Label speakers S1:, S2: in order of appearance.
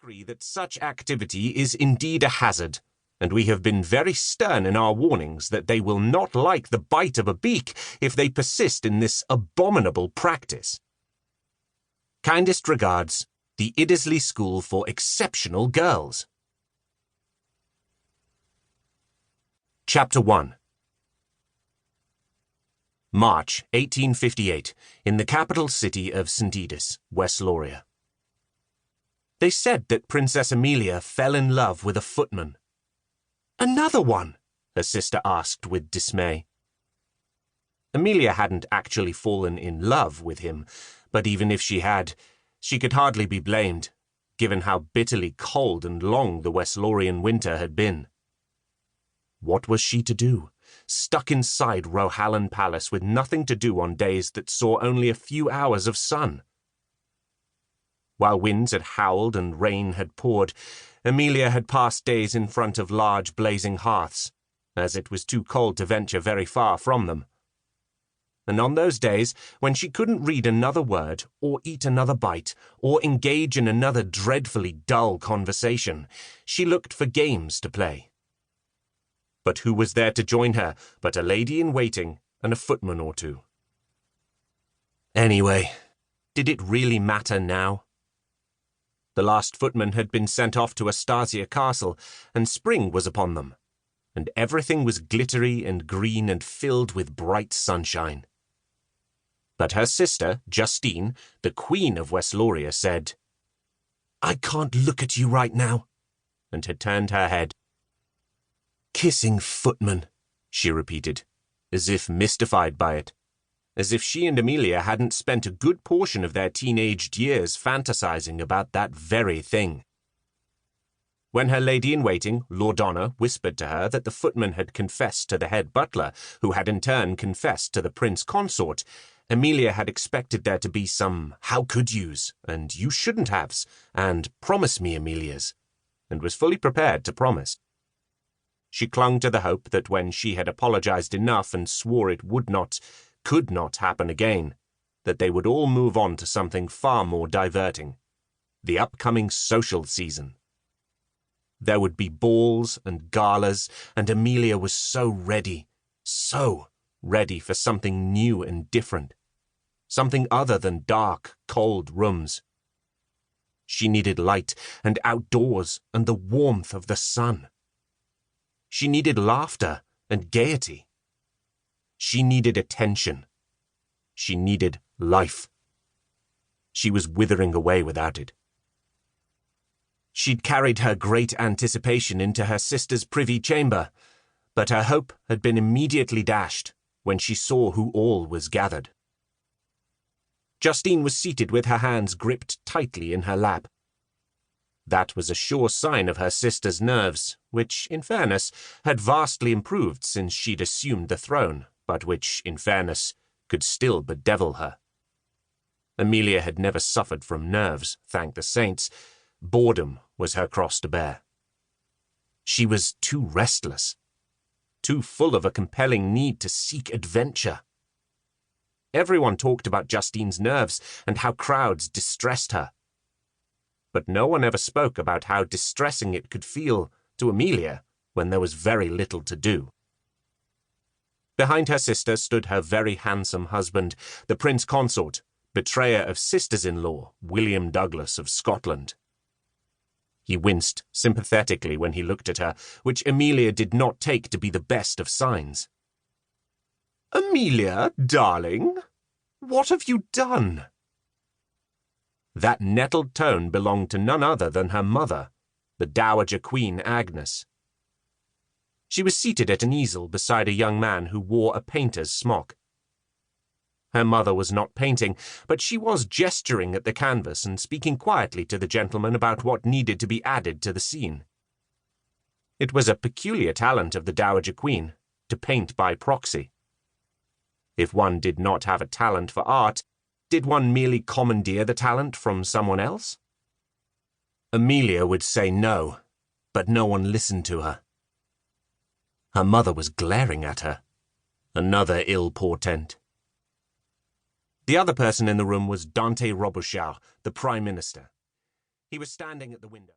S1: agree that such activity is indeed a hazard, and we have been very stern in our warnings that they will not like the bite of a beak if they persist in this abominable practice. Kindest regards, the Iddesleigh School for Exceptional Girls. Chapter 1. March 1858, in the capital city of St. Edis, Wesloria. They said that Princess Amelia fell in love with a footman. "Another one?" her sister asked with dismay. Amelia hadn't actually fallen in love with him, but even if she had, she could hardly be blamed, given how bitterly cold and long the Weslorian winter had been. What was she to do, stuck inside Rohallan Palace with nothing to do on days that saw only a few hours of sun? While winds had howled and rain had poured, Amelia had passed days in front of large blazing hearths, as it was too cold to venture very far from them. And on those days, when she couldn't read another word, or eat another bite, or engage in another dreadfully dull conversation, she looked for games to play. But who was there to join her but a lady-in-waiting and a footman or two? Anyway, did it really matter now? The last footman had been sent off to Astasia Castle, and spring was upon them, and everything was glittery and green and filled with bright sunshine. But her sister, Justine, the Queen of Wesloria, said, "I can't look at you right now," and had turned her head. "Kissing footman," she repeated, as if mystified by it, as if she and Amelia hadn't spent a good portion of their teenaged years fantasizing about that very thing. When her lady-in-waiting, Lordonna, whispered to her that the footman had confessed to the head butler, who had in turn confessed to the prince consort, Amelia had expected there to be some "how could yous" and "you shouldn't haves" and "promise me, Amelias," and was fully prepared to promise. She clung to the hope that when she had apologized enough and swore it could not happen again, that they would all move on to something far more diverting, the upcoming social season. There would be balls and galas, and Amelia was so ready for something new and different, something other than dark, cold rooms. She needed light and outdoors and the warmth of the sun. She needed laughter and gaiety. She needed attention. She needed life. She was withering away without it. She'd carried her great anticipation into her sister's privy chamber, but her hope had been immediately dashed when she saw who all was gathered. Justine was seated with her hands gripped tightly in her lap. That was a sure sign of her sister's nerves, which, in fairness, had vastly improved since she'd assumed the throne, but which, in fairness, could still bedevil her. Amelia had never suffered from nerves, thank the saints. Boredom was her cross to bear. She was too restless, too full of a compelling need to seek adventure. Everyone talked about Justine's nerves and how crowds distressed her. But no one ever spoke about how distressing it could feel to Amelia when there was very little to do. Behind her sister stood her very handsome husband, the Prince Consort, betrayer of sisters-in-law, William Douglas of Scotland. He winced sympathetically when he looked at her, which Amelia did not take to be the best of signs. "Amelia, darling, what have you done?" That nettled tone belonged to none other than her mother, the Dowager Queen Agnes. She was seated at an easel beside a young man who wore a painter's smock. Her mother was not painting, but she was gesturing at the canvas and speaking quietly to the gentleman about what needed to be added to the scene. It was a peculiar talent of the Dowager Queen, to paint by proxy. If one did not have a talent for art, did one merely commandeer the talent from someone else? Amelia would say no, but no one listened to her. Her mother was glaring at her. Another ill portent. The other person in the room was Dante Robuchau, the Prime Minister. He was standing at the window.